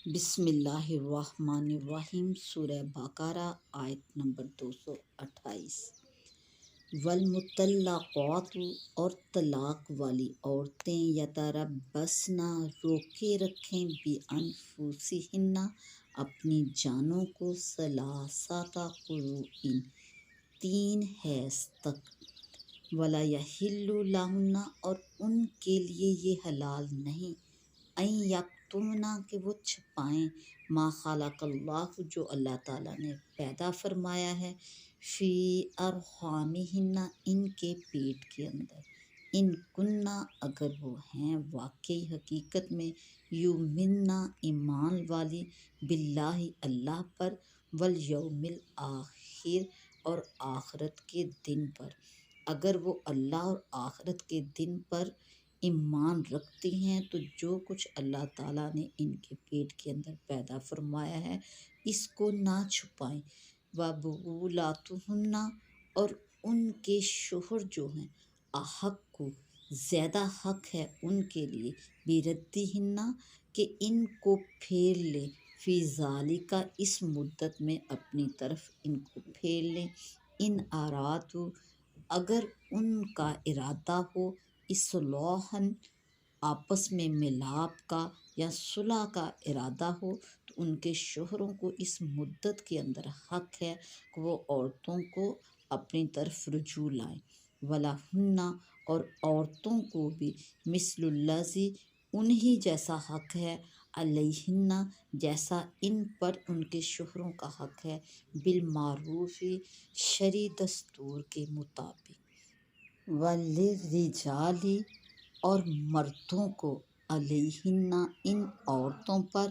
بسم اللہ الرحمن الرحیم۔ سورہ بقرہ آیت نمبر 228۔ والمطلقات اور طلاق والی عورتیں یتربصن روکے رکھیں بانفسہن اپنی جانوں کو ثلاثۃ قروء 3 حیض تک، ولا یحل لہن اور ان کے لیے یہ حلال نہیں ان یکتمن کہ وہ چھپائیں ما خلق اللہ جو اللہ تعالیٰ نے پیدا فرمایا ہے فی ارحامہن ان کے پیٹ کے اندر، ان کننا اگر وہ ہیں واقعی حقیقت میں یؤمنن ایمان والی باللہ اللہ پر والیوم الآخر اور آخرت کے دن پر، اگر وہ اللہ اور آخرت کے دن پر ایمان رکھتی ہیں تو جو کچھ اللہ تعالیٰ نے ان کے پیٹ کے اندر پیدا فرمایا ہے اس کو نہ چھپائیں۔ وبعولاتہن اور ان کے شوہر جو ہیں احق کو زیادہ حق ہے ان کے لیے بردہن کہ ان کو پھیر لیں، فی ذالک اس مدت میں اپنی طرف ان کو پھیر لیں، ان ارادوا اگر ان کا ارادہ ہو اصلاحً آپس میں ملاپ کا یا صلح کا ارادہ ہو تو ان کے شوہروں کو اس مدت کے اندر حق ہے کہ وہ عورتوں کو اپنی طرف رجوع لائیں۔ وَلَہُنَّ اور عورتوں کو بھی مثل الذی انہی جیسا حق ہے علیہن جیسا ان پر ان کے شوہروں کا حق ہے بالمعروف شرعی دستور کے مطابق۔ وَلِلرِّجَالِ اور مردوں کو علیہن ان عورتوں پر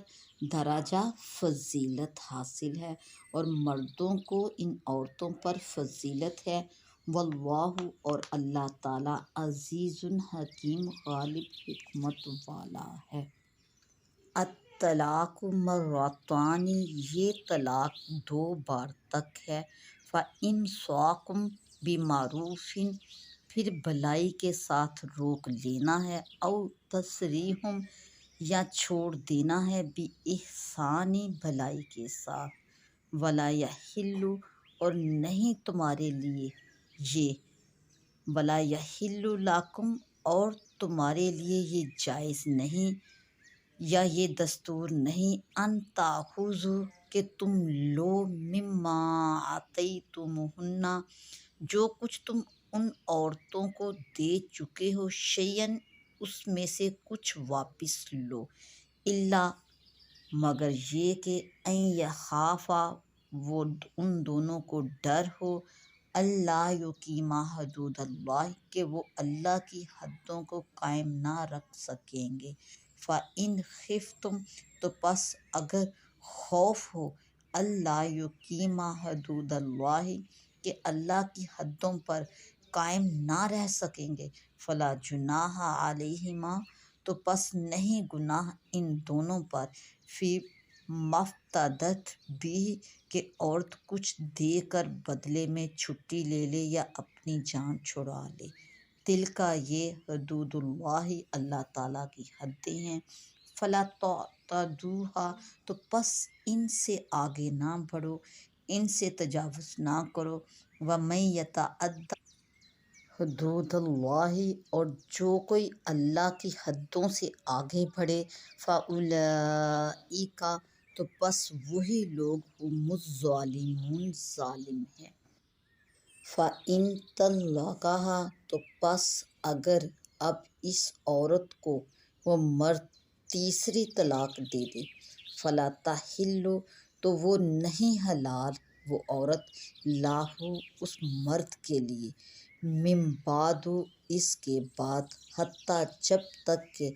درجہ فضیلت حاصل ہے اور مردوں کو ان عورتوں پر فضیلت ہے۔ واللہ اور اللہ تعالیٰ عزیز حکیم غالب حکمت والا ہے۔ الطلاق مرتان یہ طلاق 2 بار تک ہے۔ فإمساک بمعروف پھر بھلائی کے ساتھ روک لینا ہے، او تسریح یا چھوڑ دینا ہے بإحسان بھلائی کے ساتھ۔ ولا یحل اور نہیں تمہارے لیے یہ، ولا یحل لکم اور تمہارے لیے یہ جائز نہیں یا یہ دستور نہیں ان تأخذوا کہ تم لو مما آتیتموہن جو کچھ تم ان عورتوں کو دے چکے ہو شیئا اس میں سے کچھ واپس لو، الا مگر یہ کہ ان یخافا وہ ان دونوں کو ڈر ہو اللہ یقیما حدود اللہ کہ وہ اللہ کی حدوں کو قائم نہ رکھ سکیں گے۔ فإن خفتم تو پس اگر خوف ہو اللہ یقیما حدود اللہ کہ اللہ کی حدوں پر قائم نہ رہ سکیں گے، فلا جناح علیہما تو پس نہیں گناہ ان دونوں پر، فی مفتدت بہ کہ عورت کچھ دے کر بدلے میں چھٹی لے لے یا اپنی جان چھڑا لے، تلک یہ حدود اللہ اللہ تعالیٰ کی حدیں ہیں، فلا تعتدوها تو پس ان سے آگے نہ بڑھو، ان سے تجاوز نہ کرو۔ ومن یتعد حدود اللہ اور جو کوئی اللہ کی حدوں سے آگے بڑھے فاولئک تو پس وہی لوگ ہم الظالمون ظالم ہیں۔ فإن طلقہا تو پس اگر اب اس عورت کو وہ مرد تیسری طلاق دے دے، فلا تحل تو وہ نہیں حلال وہ عورت لہ اس مرد کے لیے من بعد اس کے بعد حتیٰ جب تک کہ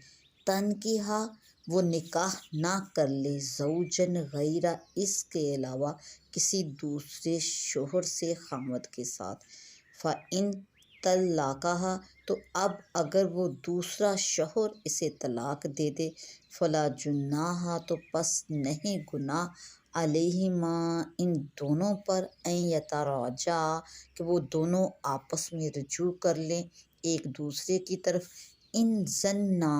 تنکحہ وہ نکاح نہ کر لے زوجن غیرہ اس کے علاوہ کسی دوسرے شوہر سے خاوند کے ساتھ۔ فإن طلقہا تو اب اگر وہ دوسرا شوہر اسے طلاق دے دے، فلا جناح تو پس نہیں گناہ علیہما ان دونوں پر ان یتراجعا کہ وہ دونوں آپس میں رجوع کر لیں ایک دوسرے کی طرف، ان ظنا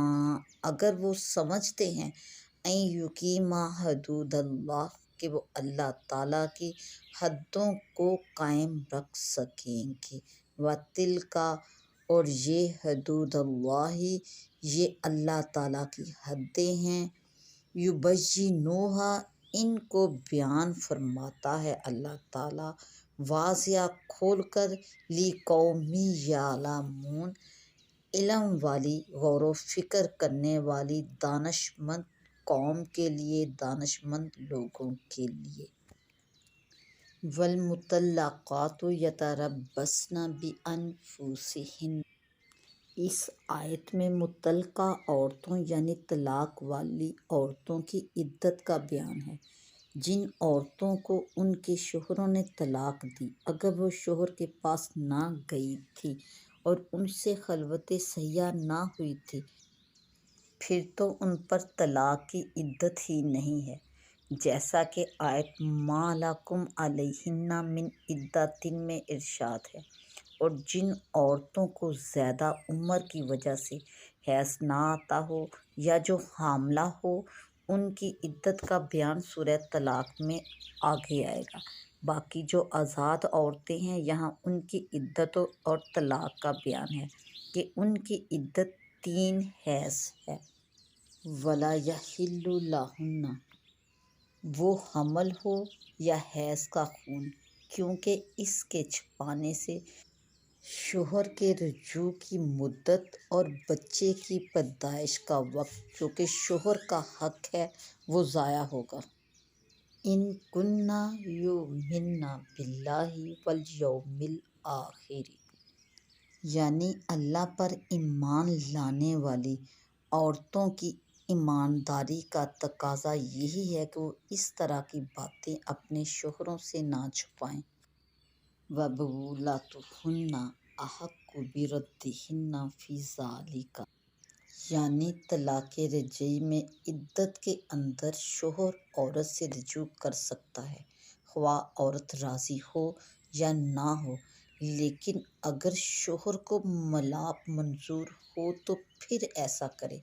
اگر وہ سمجھتے ہیں این یقیما حدود اللہ، کہ وہ اللہ تعالیٰ کی حدوں کو قائم رکھ سکیں گے، وَتِلْکَ، اور یہ حدود اللہ، یہ اللہ تعالیٰ کی حدیں ہیں، یبینوہا، ان کو بیان فرماتا ہے اللہ تعالیٰ واضح کھول کر، لقوم یعلمون، علم والی غور و فکر کرنے والی دانش مند قوم کے لیے، دانش مند لوگوں کے لیے۔ والمطلقات یتربصن بانفسہن، اس آیت میں مطلقہ عورتوں یعنی طلاق والی عورتوں کی عدت کا بیان ہے۔ جن عورتوں کو ان کے شوہروں نے طلاق دی، اگر وہ شوہر کے پاس نہ گئی تھی اور ان سے خلوت صحیحہ نہ ہوئی تھی، پھر تو ان پر طلاق کی عدت ہی نہیں ہے، جیسا کہ آیت ما لکم علیہن من عدۃ میں ارشاد ہے۔ اور جن عورتوں کو زیادہ عمر کی وجہ سے حیض نہ آتا ہو یا جو حاملہ ہو، ان کی عدت کا بیان سورہ طلاق میں آگے آئے گا۔ باقی جو آزاد عورتیں ہیں، یہاں ان کی عدت اور طلاق کا بیان ہے کہ ان کی عدت 3 حیض ہے۔ وَلَا يَحِلُّ لَهُنَّ، وہ حمل ہو یا حیض کا خون، کیونکہ اس کے چھپانے سے شوہر کے رجوع کی مدت اور بچے کی پیدائش کا وقت جو کہ شوہر کا حق ہے وہ ضائع ہوگا۔ ان کننا یؤمنن باللہ والیوم الآخر، یعنی اللہ پر ایمان لانے والی عورتوں کی ایمانداری کا تقاضا یہی ہے کہ وہ اس طرح کی باتیں اپنے شوہروں سے نہ چھپائیں۔ وَبُعُولَتُہُنَّ أَحَقُّ بِرَدِّهِنَّ فِي ذَلِکَ، یعنی طلاق رجعی میں عدت کے اندر شوہر عورت سے رجوع کر سکتا ہے، خواہ عورت راضی ہو یا نہ ہو، لیکن اگر شوہر کو ملاپ منظور ہو تو پھر ایسا کرے،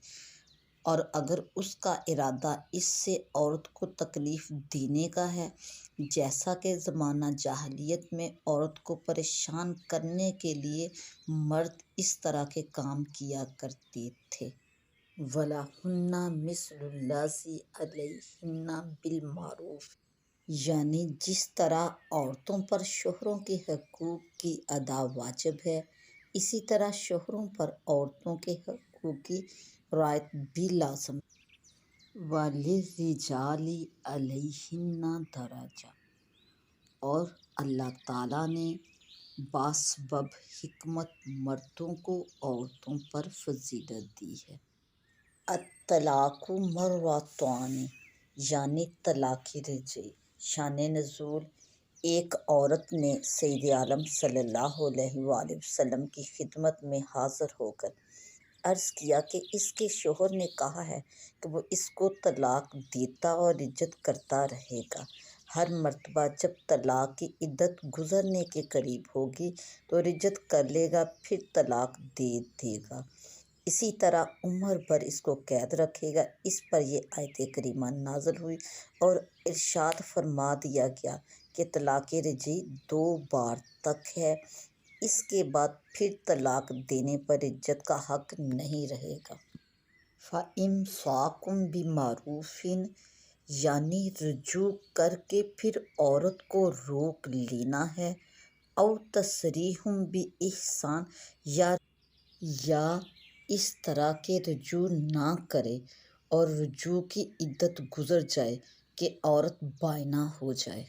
اور اگر اس کا ارادہ اس سے عورت کو تکلیف دینے کا ہے، جیسا کہ زمانہ جاہلیت میں عورت کو پریشان کرنے کے لیے مرد اس طرح کے کام کیا کرتے تھے۔ وَلَہُنَّ مِثْلُ الَّذِی عَلَیہنَّ بِالْمَعْرُوفِ، یعنی جس طرح عورتوں پر شوہروں کے حقوق کی ادا واجب ہے، اسی طرح شوہروں پر عورتوں کے حقوق کی رعایت بھی لازم ہے۔ وَلِلرِّجَالِ عَلَیہنَّ دَرَجَۃٌ، اور اللہ تعالیٰ نے باسبب حکمت مردوں کو عورتوں پر فضیلت دی ہے۔ الطلاق مرتان، یعنی طلاق رجعی۔ شان نزول، ایک عورت نے سید عالم صلی اللہ علیہ وآلہ وسلم کی خدمت میں حاضر ہو کر عرض کیا کہ اس کے شوہر نے کہا ہے کہ وہ اس کو طلاق دیتا اور رجعت کرتا رہے گا، ہر مرتبہ جب طلاق کی عدت گزرنے کے قریب ہوگی تو رجعت کر لے گا، پھر طلاق دے دے گا، اسی طرح عمر بھر اس کو قید رکھے گا۔ اس پر یہ آیت کریمہ نازل ہوئی اور ارشاد فرما دیا گیا کہ طلاق رجعی 2 بار تک ہے، اس کے بعد پھر طلاق دینے پر رجعت کا حق نہیں رہے گا۔ فَإِمْسَاكٌ بِمَعْرُوفٍ، یعنی رجوع کر کے پھر عورت کو روک لینا ہے، او تسریح بِإِحْسَان، یا اس طرح کہ رجوع نہ کرے اور رجوع کی عدت گزر جائے کہ عورت بائنہ ہو جائے۔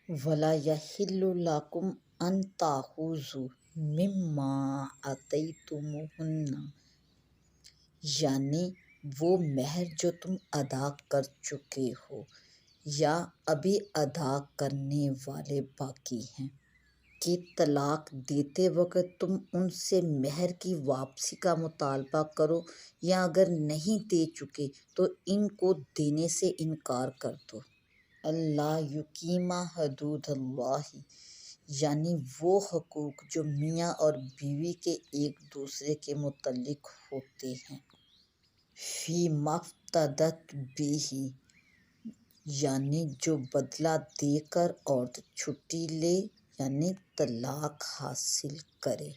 وَلَا يَحِلُّ لَكُمْ أَن تَأْخُذُوا مِمَّا آتَيْتُمُوهُنَّ، یعنی وہ مہر جو تم ادا کر چکے ہو یا ابھی ادا کرنے والے باقی ہیں، کہ طلاق دیتے وقت تم ان سے مہر کی واپسی کا مطالبہ کرو، یا اگر نہیں دے چکے تو ان کو دینے سے انکار کر دو۔ اللہ یقیما حدود اللہ، یعنی وہ حقوق جو میاں اور بیوی کے ایک دوسرے کے متعلق ہوتے ہیں۔ فی افتدت بھی یعنی جو بدلہ دے کر عورت چھٹی لے یعنی طلاق حاصل کرے۔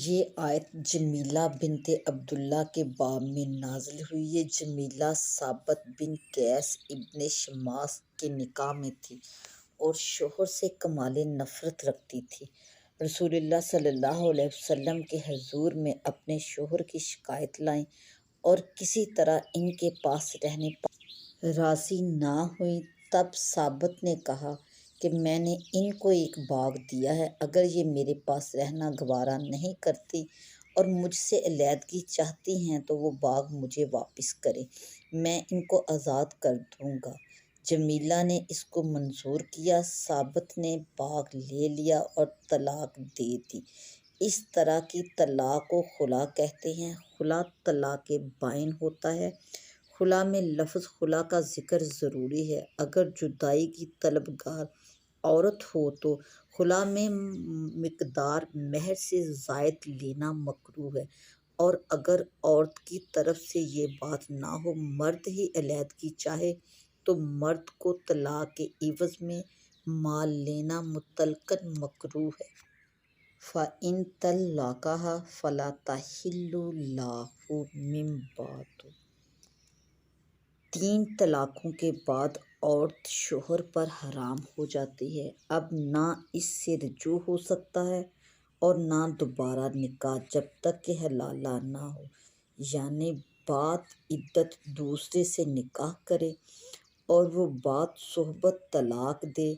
یہ آیت جمیلہ بنت عبداللہ کے باب میں نازل ہوئی۔ یہ جمیلہ ثابت بن قیس ابن شماس کے نکاح میں تھی اور شوہر سے کمال نفرت رکھتی تھی۔ رسول اللہ صلی اللہ علیہ وسلم کے حضور میں اپنے شوہر کی شکایت لائیں اور کسی طرح ان کے پاس رہنے پر راضی نہ ہوئیں۔ تب ثابت نے کہا کہ میں نے ان کو ایک باغ دیا ہے، اگر یہ میرے پاس رہنا گوارا نہیں کرتی اور مجھ سے علیحدگی چاہتی ہیں تو وہ باغ مجھے واپس کریں، میں ان کو آزاد کر دوں گا۔ جمیلہ نے اس کو منظور کیا۔ ثابت نے باغ لے لیا اور طلاق دے دی۔ اس طرح کی طلاق کو خلا کہتے ہیں۔ خلا طلاق بائن ہوتا ہے۔ خلا میں لفظ خلا کا ذکر ضروری ہے۔ اگر جدائی کی طلبگار عورت ہو تو خلا میں مقدار مہر سے زائد لینا مکروہ ہے، اور اگر عورت کی طرف سے یہ بات نہ ہو، مرد ہی علیحدگی چاہے تو مرد کو طلاق کے عوض میں مال لینا مطلقاً مکروہ ہے۔ فَإِن طَلَّقَهَا فَلَا تَحِلُّ لَهُ مِن بَعْدُ۔ 3 طلاقوں کے بعد عورت شوہر پر حرام ہو جاتی ہے۔ اب نہ اس سے رجوع ہو سکتا ہے اور نہ دوبارہ نکاح جب تک کہ حلالہ نہ ہو، یعنی بعد عدت دوسرے سے نکاح کرے اور وہ بعد صحبت طلاق دے،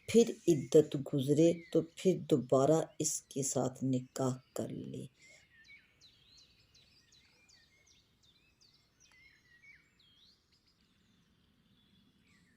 پھر عدت گزرے تو پھر دوبارہ اس کے ساتھ نکاح کر لے۔